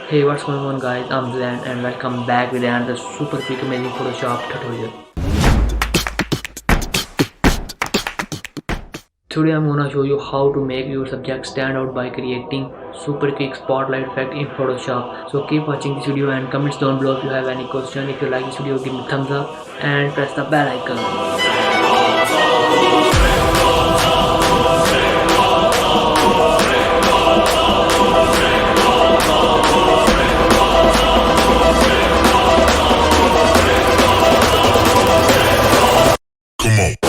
Hey, what's going on guys? I'm Glenn and welcome back with another super quick amazing Photoshop tutorial. Today I'm gonna show you how to make your subject stand out by creating super quick spotlight effect in Photoshop. So keep watching this video and comments down below if you have any question. If you like this video, give me thumbs up and press the bell icon. Come on.